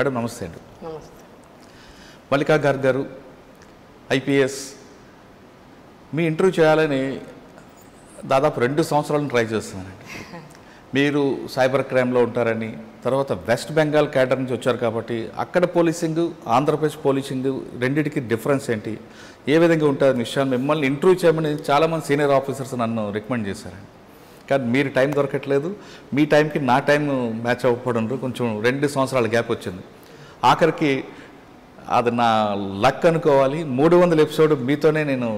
Madam నమస్తే అండి. నమస్తే. మల్లికా గారు ఐపీఎస్ మీ ఇంటర్వ్యూ చేయాలని దాదాపు 2 సంవత్సరాలను ట్రై చేస్తున్నానండి. మీరు సైబర్ క్రైమ్లో ఉంటారని, తర్వాత వెస్ట్ బెంగాల్ క్యాడర్ నుంచి వచ్చారు కాబట్టి అక్కడ పోలీసింగ్, ఆంధ్రప్రదేశ్ పోలీసింగ్ రెండింటికి డిఫరెన్స్ ఏంటి, ఏ విధంగా ఉంటుంది విషయాన్ని మిమ్మల్ని ఇంటర్వ్యూ చేయమని చాలామంది సీనియర్ ఆఫీసర్స్ నన్ను రికమెండ్ చేశారండి. కానీ మీరు టైం దొరకట్లేదు, మీ టైంకి నా టైం మ్యాచ్ అవ్వకపోవడం కొంచెం 2 సంవత్సరాల గ్యాప్ వచ్చింది. ఆఖరికి అది నా లక్ అనుకోవాలి. 300 ఎపిసోడ్ మీతోనే నేను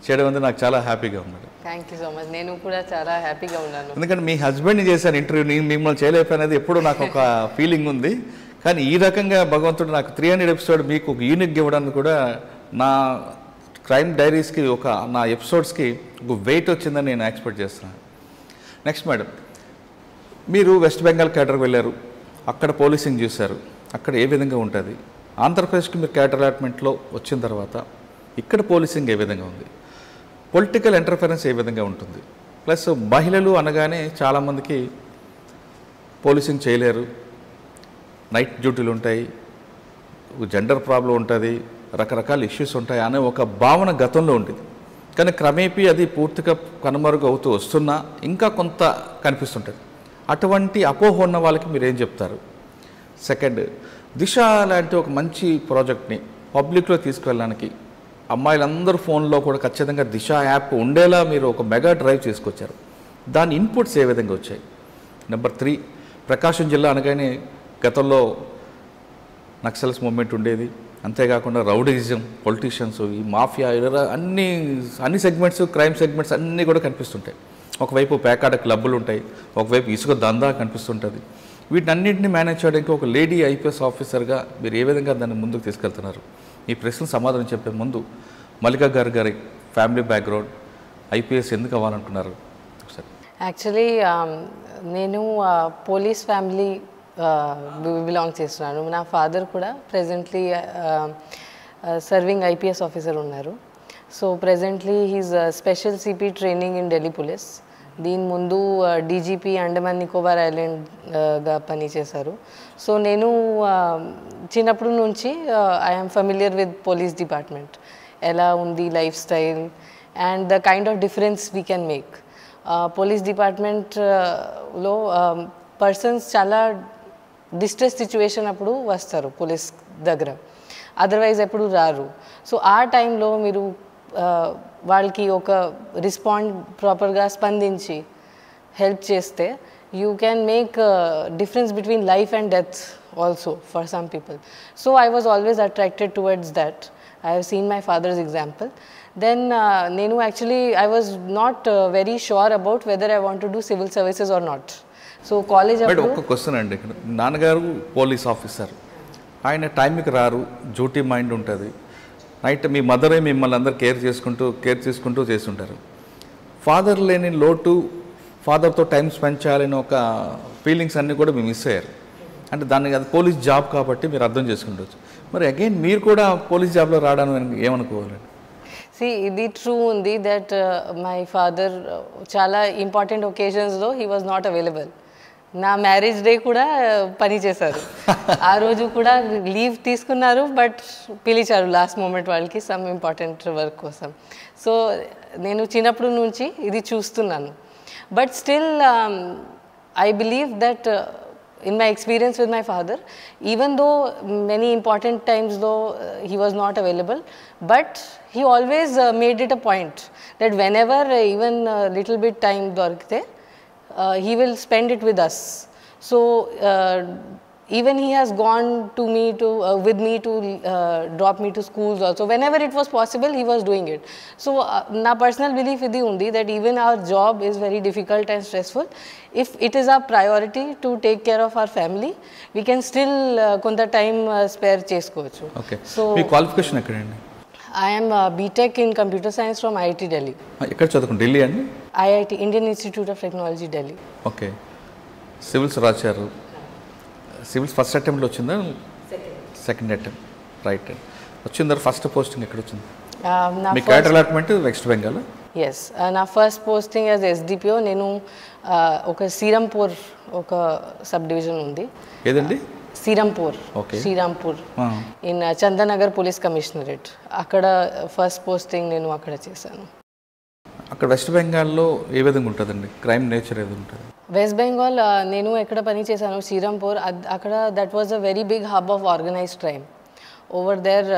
చేయడం అనేది నాకు చాలా హ్యాపీగా ఉన్నాడు. Thank you so much. నేను కూడా చాలా హ్యాపీగా ఉన్నాను. ఎందుకంటే మీ హస్బెండ్ని చేశాను ఇంటర్వ్యూ, నేను మిమ్మల్ని చేయలేకపోయినది ఎప్పుడూ నాకు ఒక ఫీలింగ్ ఉంది. కానీ ఈ రకంగా భగవంతుడు నాకు 300 ఎపిసోడ్ మీకు ఒక యూనిక్ ఇవ్వడానికి కూడా నా క్రైమ్ డైరీస్కి నా ఎపిసోడ్స్కి ఒక వెయిట్ వచ్చిందని నేను ఎక్స్పెక్ట్ చేస్తున్నాను. నెక్స్ట్ మేడం, మీరు వెస్ట్ బెంగాల్ క్యాడర్కి వెళ్ళారు, అక్కడ పోలీసింగ్ చూశారు, అక్కడ ఏ విధంగా ఉంటుంది, ఆంధ్రప్రదేశ్కి మీరు క్యాడర్ అలాట్మెంట్లో వచ్చిన తర్వాత ఇక్కడ పోలీసింగ్ ఏ విధంగా ఉంది, పొలిటికల్ ఇంటర్ఫరెన్స్ ఏ విధంగా ఉంటుంది, ప్లస్ మహిళలు అనగానే చాలామందికి పోలీసింగ్ చేయలేరు, నైట్ డ్యూటీలు ఉంటాయి, జెండర్ ప్రాబ్లం ఉంటుంది, రకరకాల ఇష్యూస్ ఉంటాయి అనే ఒక భావన గతంలో ఉండేది. కానీ క్రమేపీ అది పూర్తిగా కనుమరుగు అవుతూ వస్తున్నా ఇంకా కొంత కనిపిస్తుంటుంది. అటువంటి అపోహ ఉన్న వాళ్ళకి మీరు ఏం చెప్తారు? సెకండ్, దిశ లాంటి ఒక మంచి ప్రాజెక్ట్ని పబ్లిక్లో తీసుకువెళ్ళడానికి అమ్మాయిలందరూ ఫోన్లో కూడా ఖచ్చితంగా దిశ యాప్ ఉండేలా మీరు ఒక మెగా డ్రైవ్ చేసుకొచ్చారు. దాని ఇన్పుట్స్ ఏ విధంగా వచ్చాయి? నెంబర్ 3, ప్రకాశం జిల్లా అనగానే గతంలో నక్సల్స్ మూవ్మెంట్ ఉండేది, అంతేకాకుండా రౌడీజం, పొలిటీషియన్స్, ఈ మాఫియా, అన్ని సెగ్మెంట్స్, క్రైమ్ సెగ్మెంట్స్ అన్నీ కూడా కనిపిస్తుంటాయి. ఒకవైపు పేకాడ క్లబ్బులు ఉంటాయి, ఒకవైపు ఇసుక దందా కనిపిస్తుంటుంది. వీటన్నింటినీ మేనేజ్ చేయడానికి ఒక లేడీ ఐపీఎస్ ఆఫీసర్గా మీరు ఏ విధంగా దాన్ని ముందుకు తీసుకెళ్తున్నారు? ఈ ప్రశ్న సమాధానం చెప్పే ముందు మల్లికా గారి ఫ్యామిలీ బ్యాక్గ్రౌండ్, ఐపీఎస్ ఎందుకు అవ్వాలనుకున్నారు? యాక్చువల్లీ నేను పోలీస్ ఫ్యామిలీ బిలాంగ్ చేస్తున్నాను. నా ఫాదర్ కూడా ప్రెజెంట్లీ సర్వింగ్ ఐపీఎస్ ఆఫీసర్ ఉన్నారు. So presently he's special CP training in Delhi police. దీని ముందు డీజీపీ అండమాన్ నికోబార్ ఐలాండ్గా పనిచేశారు. సో నేను చిన్నప్పటి నుంచి I'm familiar with police department, ఎలా ఉంది life style and the kind of difference we can make. Police డిపార్ట్మెంట్లో పర్సన్స్ చాలా డిస్ట్రెస్ సిచ్యువేషన్ అప్పుడు వస్తారు పోలీస్ దగ్గర, అదర్వైజ్ ఎప్పుడు రారు. సో ఆ టైంలో మీరు వాళ్ళకి ఒక రెస్పాండ్ ప్రాపర్గా స్పందించి హెల్ప్ చేస్తే you can make difference between life and death also for some people. So I was always attracted towards that. I have seen my father's example. Then నేను actually I was not very sure about whether I want to do civil services or not. So college అప్పుడు ఒక question అండి, నాన్నగారు police officer, ఆయన టైంకి రారు, duty mind ఉంటుంది, night మీ మదరే మిమ్మల్ని అందరు కేర్ చేసుకుంటూ చేస్తుంటారు. ఫాదర్ లేని లోటు, ఫాదర్తో టైం స్పెండ్ చేయాలని ఒక ఫీలింగ్స్ అన్నీ కూడా మీరు మిస్ అయ్యారు. అంటే దాన్ని అది పోలీస్ జాబ్ కాబట్టి మీరు అర్థం చేసుకుంటవచ్చు. మరి అగైన్ మీరు కూడా పోలీస్ జాబ్లో రావడానికి ఏమనుకోవాలండి? ఇది ట్రూ ఉంది దట్ మై ఫాదర్ చాలా ఇంపార్టెంట్ ఒకేషన్స్లో హీ వాజ్ నాట్ అవైలబుల్. నా మ్యారేజ్ డే కూడా పని చేశారు. ఆ రోజు కూడా లీవ్ తీసుకున్నారు, బట్ పిలిచారు లాస్ట్ మూమెంట్ వాళ్ళకి సమ్ ఇంపార్టెంట్ వర్క్ కోసం. సో నేను చిన్నప్పటి నుంచి ఇది చూస్తున్నాను. But still I believe that in my experience with my father, even though many important times though he was not available, but he always made it a point that whenever even little bit time dorkte, he will spend it with us. So even he has gone to me to with me to drop me to schools also. Whenever it was possible, he was doing it. So na personal belief idi undi that even our job is very difficult and stressful. If it is our priority to take care of our family, we can still konta time spare chesukochu. Okay. So me qualification ఎక్కడండి? I am BTech in Computer Science from IIT Delhi. ఎక్కడ చదువుకున్నారు? ఢిల్లీ అండి? IIT, Indian Institute of Technology, Delhi. Okay. Civils రాశారు. Civils first అటెంప్ట్లో వచ్చిందా? Second attempt, right. వచ్చిన తర్వాత first posting ఎక్కడ వచ్చింది? మీ cadre allotment West Bengal? Yes, నా ఫస్ట్ పోస్టింగ్ యాజ్ SDPO. నేను ఒక శ్రీరాంపూర్ ఒక సబ్ డివిజన్ ఉంది. ఏదండి? Srirampur Okay. Srirampur in Chandannagar police commissionerate. అక్కడ ఫస్ట్ పోస్టింగ్ నేను అక్కడ చేశాను. అక్కడ వెస్ట్ బెంగాల్లో ఏ విధంగా ఉంటుందండి, క్రైమ్ నేచర్ ఏది ఉంటుంది? వెస్ట్ బెంగాల్ నేను ఎక్కడ పని చేశాను శ్రీరాంపూర్, అక్కడ that was a very big hub of organized crime. Over there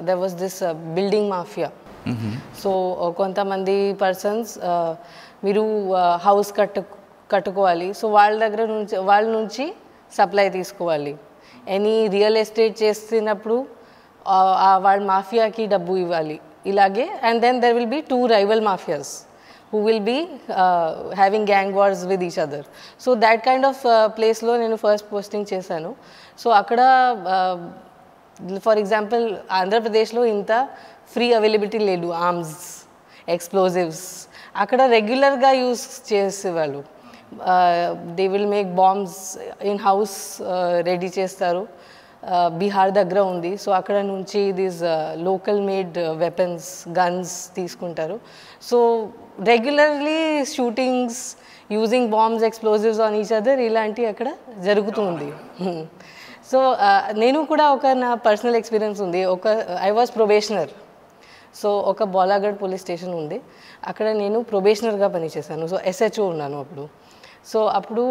there was this building mafia. So కొంతమంది పర్సన్స్ మీరు హౌస్ కట్టుకోవాలి, సో వాళ్ళ నుంచి సప్లై తీసుకోవాలి. ఎనీ రియల్ ఎస్టేట్ చేస్తున్నప్పుడు వాళ్ళ మాఫియాకి డబ్బు ఇవ్వాలి ఇలాగే. And then there will be 2 rival mafias who will be having gang wars with each other. So that kind of place లో నేను ఫస్ట్ పోస్టింగ్ చేశాను. సో అక్కడ ఫర్ ఎగ్జాంపుల్ ఆంధ్రప్రదేశ్లో ఇంత ఫ్రీ అవైలబిలిటీ లేదు ఆర్మ్స్, ఎక్స్ప్లోజివ్స్. అక్కడ రెగ్యులర్గా యూస్ చేసేవాళ్ళు. They will make bombs in house ready చేస్తారు. బీహార్ దగ్గర ఉంది, సో అక్కడ నుంచి these local made weapons, guns తీసుకుంటారు. So regularly shootings using bombs, explosives on each other ఇలాంటివి అక్కడ జరుగుతుంది. సో నేను కూడా నా పర్సనల్ ఎక్స్పీరియన్స్ ఉంది. I was probationer. సో ఒక బాలాగఢ్ పోలీస్ స్టేషన్ ఉంది, అక్కడ నేను ప్రొబేషనర్గా పనిచేశాను. సో SHO ఉన్నాను అప్పుడు. సో అప్పుడు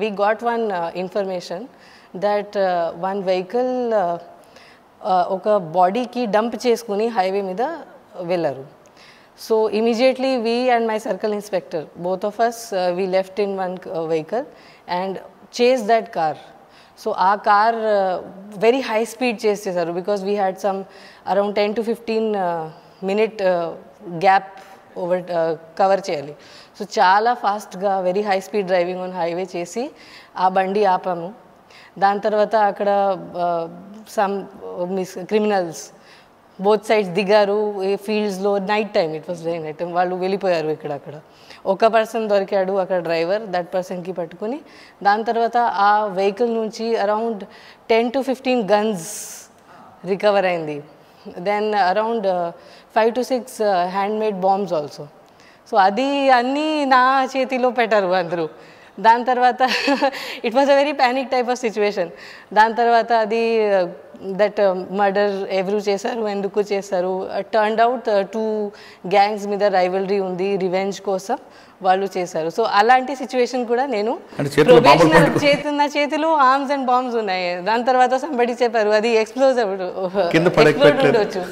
we got one information that one vehicle ఒక బాడీకి డంప్ చేసుకుని హైవే మీద వెళ్ళారు. So immediately we and my circle inspector, both of us, we left in one vehicle and chase that car. So ఆ car very high speed చేసేసారు because we had some around 10 to 15 minute gap cover చేయాలి. So చాలా ఫాస్ట్గా very high speed driving on highway చేసి ఆ బండి ఆపాము. దాని తర్వాత అక్కడ సమ్ క్రిమినల్స్ బోత్ సైడ్స్ దిగారు ఫీల్డ్స్లో. Night time, it was very night time. వాళ్ళు వెళ్ళిపోయారు ఇక్కడక్కడ. ఒక పర్సన్ దొరికాడు అక్కడ, డ్రైవర్. దట్ పర్సన్కి పట్టుకుని దాని తర్వాత ఆ వెహికల్ నుంచి అరౌండ్ 10 to 15 గన్స్ రికవర్ అయింది. Then around 5 to 6 handmade bombs also. So అది అన్నీ నా చేతిలో పెట్టారు అందరూ. దాని తర్వాత it was a very panic type of situation. దాని తర్వాత అది దట్ మర్డర్ ఎవరు చేశారు, ఎందుకు చేశారు, టర్న్డ్ అవుట్ 2 గ్యాంగ్స్ మీద రైవల్రీ ఉంది, రివెంజ్ కోసం వాళ్ళు చేశారు. సో అలాంటి సిచ్యువేషన్ కూడా నేను ప్రొబేషనర్ నా చేతిలో ఆర్మ్స్ అండ్ బాంబ్స్ ఉన్నాయి. దాని తర్వాత సంబడి చెప్పారు అది ఎక్స్ప్లోజివ్ ఉండొచ్చు.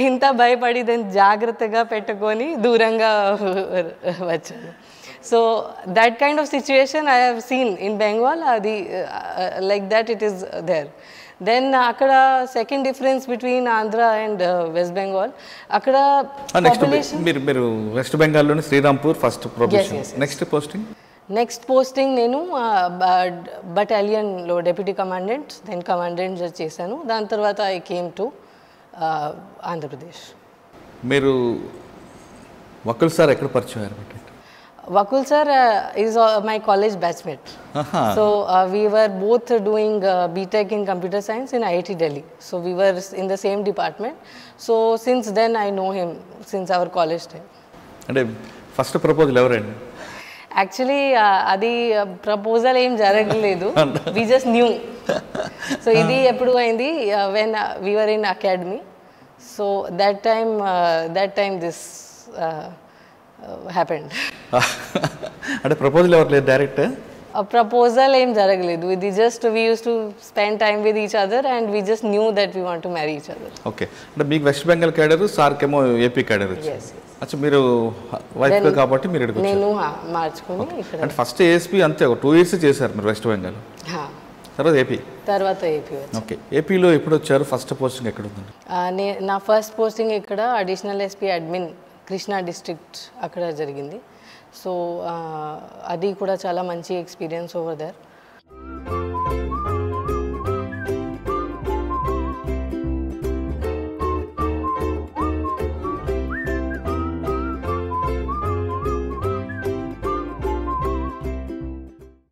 ఇంత భయపడి దాన్ని జాగ్రత్తగా పెట్టుకొని దూరంగా వచ్చాను. So that kind of situation I have seen in Bengal, like that it is there. Then akkada second difference between Andhra and West Bengal, akkada population. మీరు వెస్ట్ బెంగాల్ లోని Srirampur first probation. Next posting నేను battalion లో deputy commandant, then commandant చేశాను. దాని తర్వాత I came to Andhra Pradesh. మీరు Vakul sir ఎక్కడ పరిచయం అయ్యారు? Vakul sir is my college batchmate. So we were both doing BTech in computer science in IIT Delhi. So we were in the same department. So since then I know him since our college time. అంటే first proposal ఎవరండి? Actually అది proposal ఏం జరగలేదు, we just knew. So ఇది ఎప్పుడు అయింది, when we were in academy. So that time this happened. అంటే proposal ఎవరు లేదు, డైరెక్ట్ ప్రపోజల్ ఏం జరగలేదు. ఇది just we use to spend time with each other and we just knew that we want to marry each other. Okay, అంటే మీకు West Bengal cadre, సార్కేమో AP cadre. అచ్చా, మీరు వైఫ్ కాబట్టి మీరు ఇక్కడికి నేను మార్చుకుని ఇక్కడ. అంటే ఫస్ట్ ఏఎస్పీ అంతే, ఒక 2 years చేశారు మీరు వెస్ట్ బెంగాల్, తర్వాత ఏపీ. ఓకే, ఏపీలో ఎప్పుడు వచ్చారు? ఫస్ట్ పోస్టింగ్ ఎక్కడ ఉందండి? నా ఫస్ట్ పోస్టింగ్ ఇక్కడ additional SP admin Krishna district అక్కడ జరిగింది. సో అది కూడా చాలా మంచి ఎక్స్పీరియన్స్ ఓవర్ దేర్.